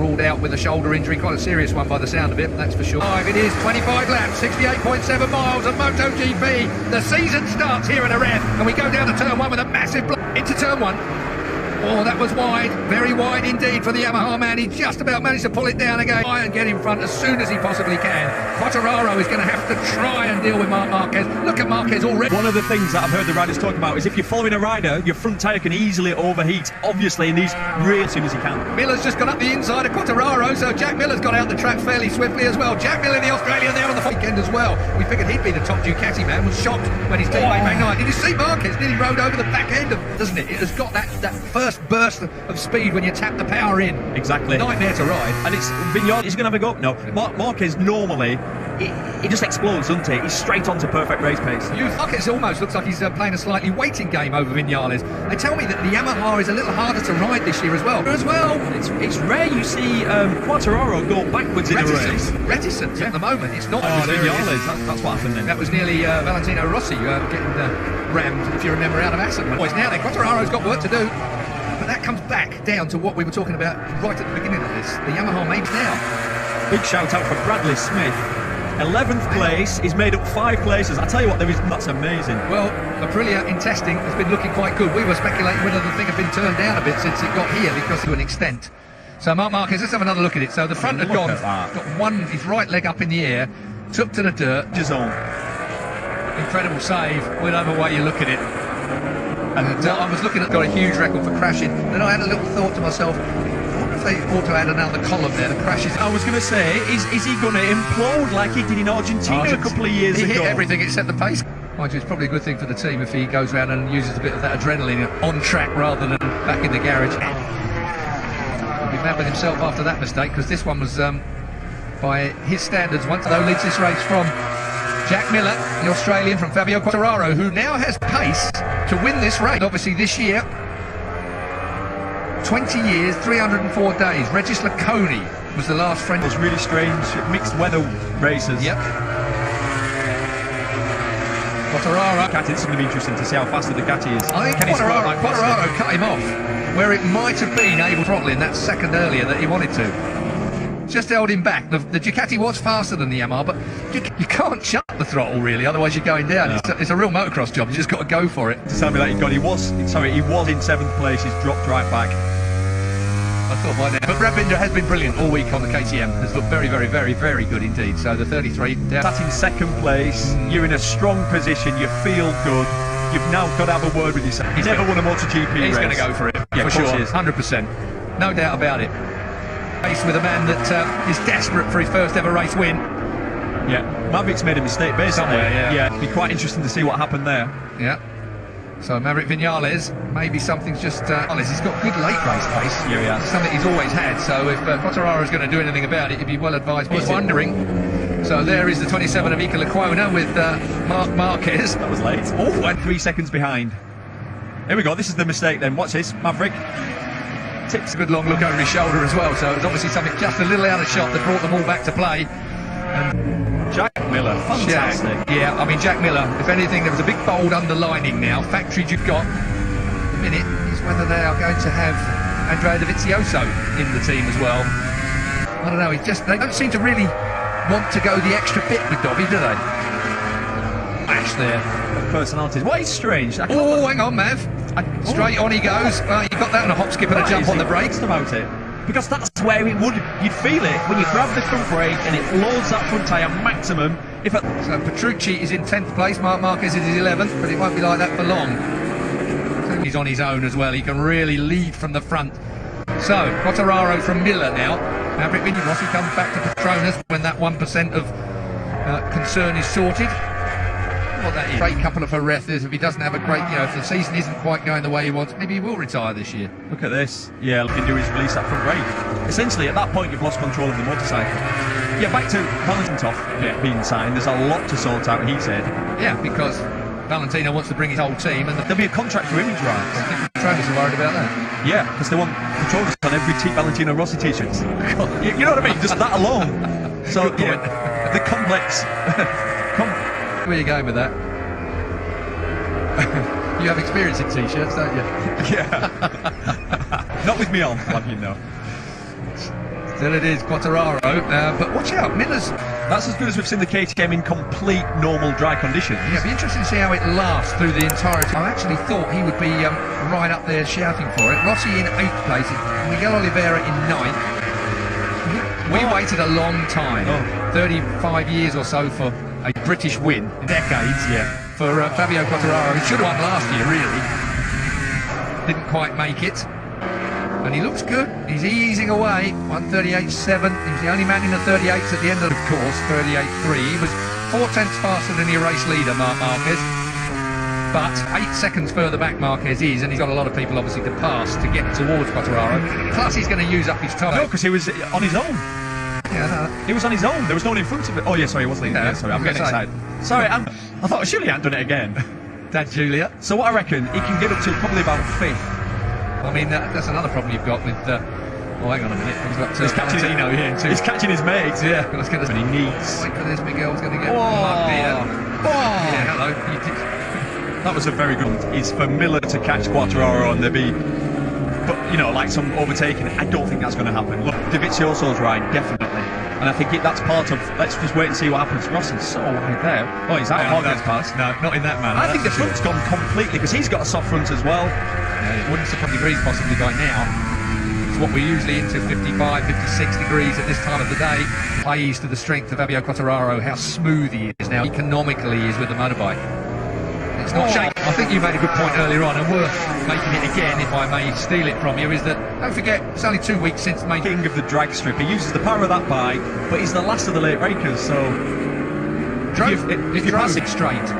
ruled out with a shoulder injury, quite a serious one by the sound of it, that's for sure. It is 25 laps, 68.7 miles of MotoGP. The season starts here in Jerez, and we go down to turn one with a massive block into turn one. Oh, that was wide, very wide indeed for the Yamaha man. He just about managed to pull it down again and get in front as soon as he possibly can. Quartararo is going to have to try and deal with Marc Marquez. Look at Marquez already. One of the things that I've heard the riders talk about is if you're following a rider, your front tyre can easily overheat, obviously, in these really as soon as he can. Miller's just got up the inside of Quartararo, so Jack Miller's got out the track fairly swiftly as well. Jack Miller, the Australian, there on the weekend as well. We figured he'd be the top Ducati man, was shocked when his teammate Magnite. Did you see Marquez? Nearly rode over the back end of, doesn't it? It has got that first burst of speed when you tap the power in. Exactly. Nightmare to ride. And it's Vignales, he's going to have a go. No, Marquez normally, he just explodes, doesn't he? He's straight onto perfect race pace. Marquez almost looks like he's playing a slightly waiting game over Vignales. They tell me that the Yamaha is a little harder to ride this year as well. It's rare you see Quartararo go backwards in a race. Reticence at the moment. It's not. Vignales, that's what happened then. That was nearly Valentino Rossi getting rammed, if you remember, out of Assen. Boys, now then, Quartararo's got work to do. But that comes back down to what we were talking about right at the beginning of this. The Yamaha mates now. Big shout out for Bradley Smith. 11th place, he's made up 5 places. I tell you what, that's amazing. Well, Aprilia in testing has been looking quite good. We were speculating whether the thing had been turned down a bit since it got here, because to an extent. So Marc Marquez, let's have another look at it. So the front had gone, got his right leg up in the air, took to the dirt. Incredible save, whatever way you look at it. And I was looking at, got a huge record for crashing. Then I had a little thought to myself, I wonder if they ought to add another column there, the crashes. I was going to say, is he going to implode like he did in Argentina a couple of years ago? He hit everything except the pace. Mind you, it's probably a good thing for the team if he goes around and uses a bit of that adrenaline on track rather than back in the garage. He'll be mad with himself after that mistake, because this one was, by his standards, once though leads this race from Jack Miller, the Australian, from Fabio Quartararo, who now has pace to win this race. Obviously this year, 20 years, 304 days. Regis Laconi was the last French. It was really strange, mixed weather races. Yep. Quartararo. It's going to be interesting to see how fast the Ducati is. I think Quartararo cut him off where it might have been able to throttle in that second earlier that he wanted to. Just held him back. The Ducati was faster than the Yamaha, but you can't shut the throttle really, otherwise you're going down. No. It's a real motocross job. You just got to go for it. To tell me that he was in 7th place. He's dropped right back. I thought by now. But Brad Binder has been brilliant all week on the KTM. Has looked very, very, very, very good indeed. So the 33 down. Sat in 2nd place. You're in a strong position. You feel good. You've now got to have a word with yourself. He's never won a MotoGP race. He's going to go for it. Yeah, for sure. 100%. No doubt about it. Race with a man that is desperate for his first ever race win. Yeah, Maverick's made a mistake basically. Yeah. It'd be quite interesting to see what happened there. Yeah. So Maverick Viñales, maybe something's just... he's got good late race pace. Yeah, he has. Something he's always had. So if Quartararo's going to do anything about it, he'd be well advised. I was wondering. So there is the 27 of Iker Lecuona with Marc Marquez. That was late. Oh, and 3 seconds behind. Here we go. This is the mistake then. Watch this. Maverick tips a good long look over his shoulder as well, so it's obviously something just a little out of shot that brought them all back to play. And Jack Miller, fantastic. Yeah, I mean Jack Miller, if anything, there was a big bold underlining now. Factory you've got the minute is whether they are going to have Andrea Dovizioso in the team as well. I don't know, they don't seem to really want to go the extra bit with Dobby, do they? Mash there. Personalities. What is strange? Oh, hang on, Mav. Straight on he goes. You got that on a hop, skip and a jump on the brakes. About it. Because that's where you'd feel it when you grab the front brake and it loads that front tyre maximum. So Petrucci is in 10th place, Marc Marquez is 11th, but it won't be like that for long. He's on his own as well, he can really lead from the front. So, Quartararo from Miller now. Maverick Viñales, he comes back to Petronas when that 1% of concern is sorted. What that is. Great couple of Jerez's. If he doesn't have a great, if the season isn't quite going the way he wants, maybe he will retire this year. Look at this. Yeah, looking to release that front brake. Essentially, at that point, you've lost control of the motorcycle. Yeah, back to Valentino being signed. There's a lot to sort out, he said. Yeah, because Valentino wants to bring his whole team, and there'll be a contract for image rights. I think the Travis are worried about that. Yeah, because they want controllers on every Valentino Rossi t-shirts. You know what I mean? Just that alone. So the complex. Where are you going with that? You have experience in t-shirts, don't you? Yeah. Not with me on, like you know. Still it is, Quartararo. But watch out, Miller's... That's as good as we've seen the KTM in complete normal dry conditions. Yeah, it'd be interesting to see how it lasts through the entirety. I actually thought he would be right up there shouting for it. Rossi in 8th place, Miguel Oliveira in 9th. We waited a long time, 35 years or so, for a British win, decades, for Fabio Quartararo. He should have won last year, really. Didn't quite make it. And he looks good. He's easing away. 1:38.7. He was the only man in the 38s at the end of the course. 38.3. He was 4/10 faster than the race leader, Marc Marquez. But 8 seconds further back Marquez is, and he's got a lot of people obviously to pass to get towards Quartararo. Plus he's going to use up his time. No, because he was on his own. Yeah, he was on his own. There was no one in front of it. Oh yeah, sorry, he was leading. Yeah, sorry, I'm getting excited. Sorry, I thought surely he hadn't done it again. Dad Julia. So what I reckon, he can get up to probably about 5th. I mean, that's another problem you've got with... oh, hang on a minute. He's catching Valentino here too. He's catching his mates. Yeah. Let's get this. And he needs... Wait for this. Miguel's going to get mugged here. Yeah, hello. That was a very good one. Is for Miller to catch Quartararo and there be... But, you know, like some overtaking. I don't think that's going to happen. Look, Dovizioso's right, definitely. And I think that's part of... Let's just wait and see what happens. Rossi's so wide there. Oh, he's out of Marquez pass. No, not in that manner. I think the front's gone completely, because he's got a soft front as well. Yeah, it wouldn't surprise degrees possibly by now. It's what we're usually into, 55, 56 degrees at this time of the day. Plays to the strength of Fabio Quartararo, how smooth he is now, economically he is with the motorbike. It's not shaking. I think you made a good point earlier on, and worth making it again, if I may steal it from you, is that, don't forget, it's only 2 weeks since making... King of the drag strip. He uses the power of that bike, but he's the last of the late breakers, so... If you're passing straight,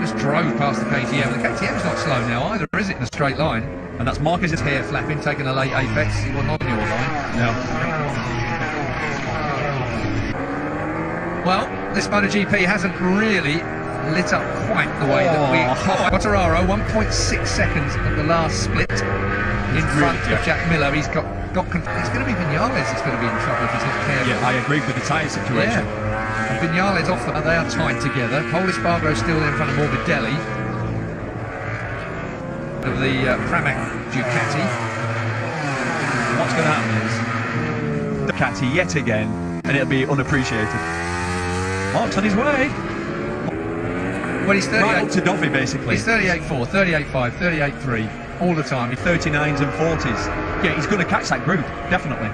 just drove past the KTM. The KTM's not slow now either, is it, in a straight line? And that's Marquez's hair flapping, taking a late apex. He wasn't on your line. No. Well, this MotoGP hasn't really lit up quite the way that we... Quartararo, 1.6 seconds at the last split in front of Jack Miller. He's got it's going to be Vinales that's going to be in trouble if he's not careful. Yeah, I agree with the tyre situation. Yeah. And Vinales off them, they are tied together. Polish Spargo still in front of Morbidelli. Of the Pramac Ducati. What's going to happen is Ducati yet again, and it'll be unappreciated. Mark's on his way. Well, he's 38. Right up to Dovi, basically. He's 38.4, 38.5, 38.3 all the time. He's 39s and 40s. Yeah, he's going to catch that group, definitely.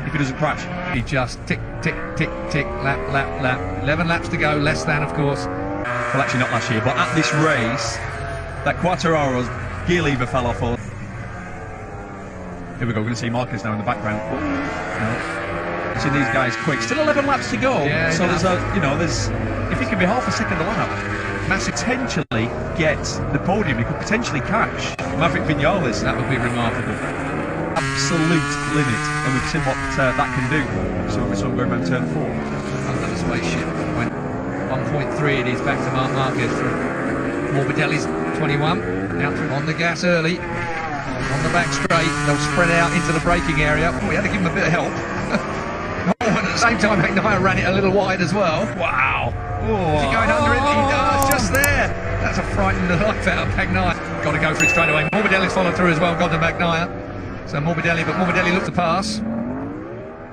If he doesn't crash. He just tick, tick, tick, tick, lap, lap, lap. 11 laps to go, less than, of course. Well, actually not last year, but at this race, that Quartararo's gear lever fell off. Here we go, we're going to see Marquez now in the background. See these guys quick. Still 11 laps to go. Yeah, so there's if he can be half a second a lap, Massey potentially get the podium. He could potentially catch Maverick Vinales. That would be remarkable. Absolute limit, and we've seen what that can do. So we're going around turn 4. Another spaceship. 1.3 it is back to Marc Marquez for Morbidelli's 21. Out on the gas early. On the back straight, they'll spread out into the braking area. We had to give him a bit of help. And at the same time, McNair ran it a little wide as well. Wow. Is he going under it? He does, just there. That's a frightening life out of McNair. Got to go for it straight away. Morbidelli's followed through as well, got to McNair. So Morbidelli looked to pass.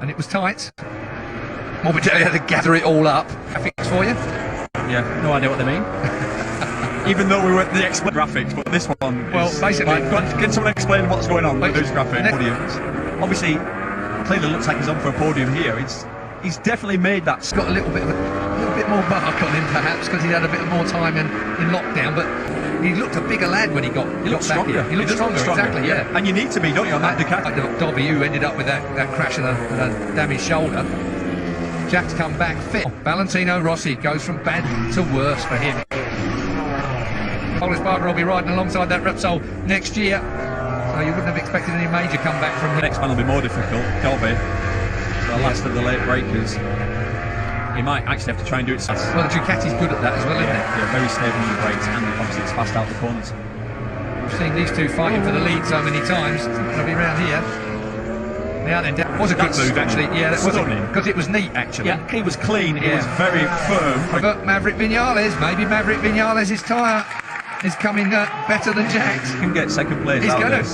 And it was tight. Morbidelli had to gather it all up. Graphics for you? Yeah, no idea what they mean. Even though we were at the explain graphics, but this one basically... Can someone explain what's going on with those graphics? Podiums. Obviously, clearly looks like he's on for a podium here. He's definitely made that. He's got a little bit more bark on him, perhaps, because he had a bit more time in lockdown, but he looked a bigger lad when he got back stronger. Here. He looked stronger, exactly, yeah. And you need to be, don't you, on that Ducati? Like Dobby, who ended up with that crash and a damaged shoulder. Jack's come back fit. Valentino Rossi goes from bad to worse for him. Polish Barber will be riding alongside that Repsol next year. So you wouldn't have expected any major comeback from him. The next one will be more difficult. Dobby, the last of the late breakers. He might actually have to try and do it fast. Well, the Ducati's good at that as well, isn't it? Yeah, very stable on the brakes, and obviously it's fast out the corners. We've seen these two fighting for the lead so many times. It's going to be around here. Yeah, then that was a good move, actually. Yeah, that was because it was neat, actually. Yeah, he was clean. He was very firm. But Maverick Vinales, maybe Maverick Vinales' tyre is coming better than Jack's. He can get second place. He's going to.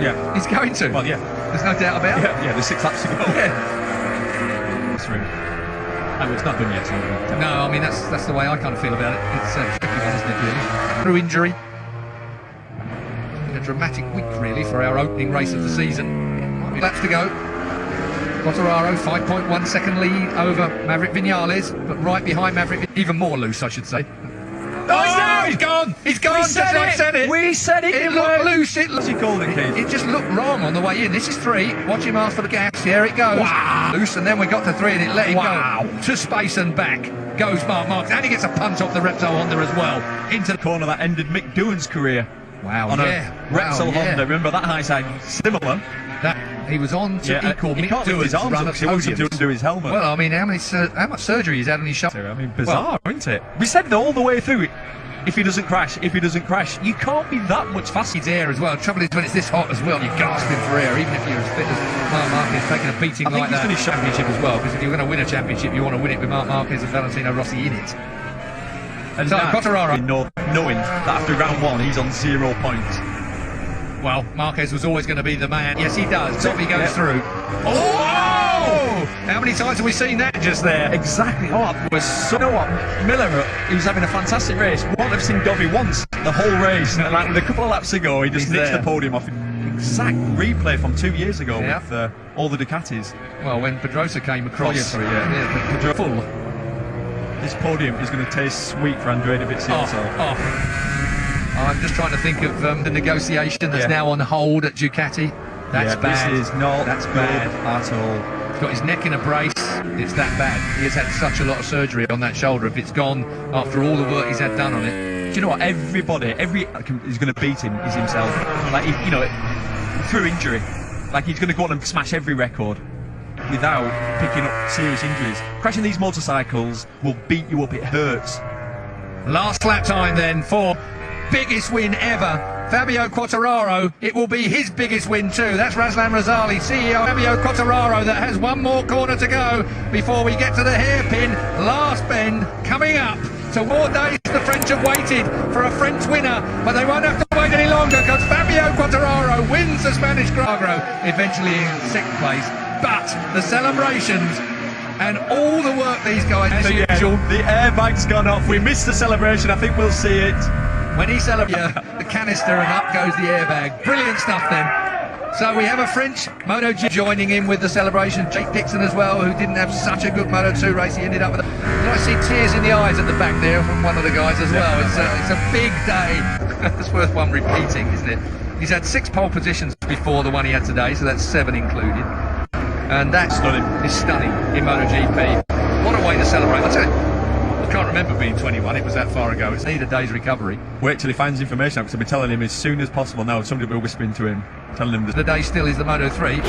Yeah, he's going to. Well, yeah. There's no doubt about it. Yeah, there's 6 laps to go. Yeah. Through. Oh, it's not done yet, so No, I mean, that's the way I kind of feel about it. It's a tricky one, isn't it, really? Through injury. Been a dramatic week, really, for our opening race of the season. Might be laps to go. Quartararo, 5.1 second lead over Maverick Vinales, but right behind Maverick, even more loose, I should say. Oh, he's gone! He's gone! We said it! We said it! It looked loose. It What's he called it, Keith? It just looked wrong on the way in. This is 3. Watch him ask for the gas. Here it goes. Wow. Loose, and then we got to 3 and it let him Wow. go. To space and back goes Mark Marquez. And he gets a punt off the Repsol Honda as well. Into the Corner that ended Mick Doohan's career. Wow, On yeah. a Repsol yeah. Honda. Remember that high side? Similar. That he was on to equal he Mick can't lift his Doohan's arms run up at because he wants him to podiums. undo his helmet. Well, I mean, how much surgery he's had on his shoulder? I mean, bizarre, isn't it? We said it all the way through it. If he doesn't crash, you can't be that much faster. It's air as well. The trouble is, when it's this hot as well, you're gasping for air, even if you're as fit as Mark Marquez, taking a beating I think like he's that. finished Championship as well, because if you're going to win a championship, you want to win it with Mark Marquez and Valentino Rossi in it. And So, that, Quartararo. knowing that after round 1 he's on 0 points. Well, Marquez was always going to be the man. Yes, he does. Top he goes through. Oh! How many times have we seen that just there? Exactly. Oh, it was so. You know what? Miller, he was having a fantastic race. Won't have seen Dovi once the whole race. And like with a couple of laps ago, he just He's nicked there. the podium off. Exact replay from 2 years ago Yeah. with all the Ducatis. Well, when Pedrosa came across, yeah. full. This podium is going to taste sweet for Andrea Dovizioso. I'm just trying to think of the negotiation that's now on hold at Ducati. That's bad. This is not That's good bad. at all. He's got his neck in a brace. It's that bad. He has had such a lot of surgery on that shoulder. If it's gone after all the work he's had done on it. Do you know what? Everybody is going to beat him is himself. Like, through injury. Like, he's going to go on and smash every record without picking up serious injuries. Crashing these motorcycles will beat you up. It hurts. Last lap time then for biggest win ever. Fabio Quartararo, it will be his biggest win too. That's Razlan Razali, CEO Fabio Quartararo, that has one more corner to go before we get to the hairpin. Last bend coming up. So 4 days the French have waited for a French winner, but they won't have to wait any longer because Fabio Quartararo wins the Spanish Grand Prix, eventually in 2nd place. But the celebrations and all the work these guys, as usual. The airbag's gone off. We missed the celebration. I think we'll see it. When he celebrates the canister and up goes the airbag. Brilliant stuff then. So we have a French MotoGP joining in with the celebration. Jake Dixon as well, who didn't have such a good Moto2 race. He ended up with I see tears in the eyes at the back there from one of the guys as well. It's a big day. It's worth one repeating, isn't it? He's had 6 pole positions before the one he had today, so that's 7 included. And that's stunning in MotoGP. What a way to celebrate. I tell you, I can't remember being 21, it was that far ago. It's need a day's recovery. Wait till he finds information out, because I'll be telling him as soon as possible now. Somebody will be whispering to him, telling him The day still is the Moto3.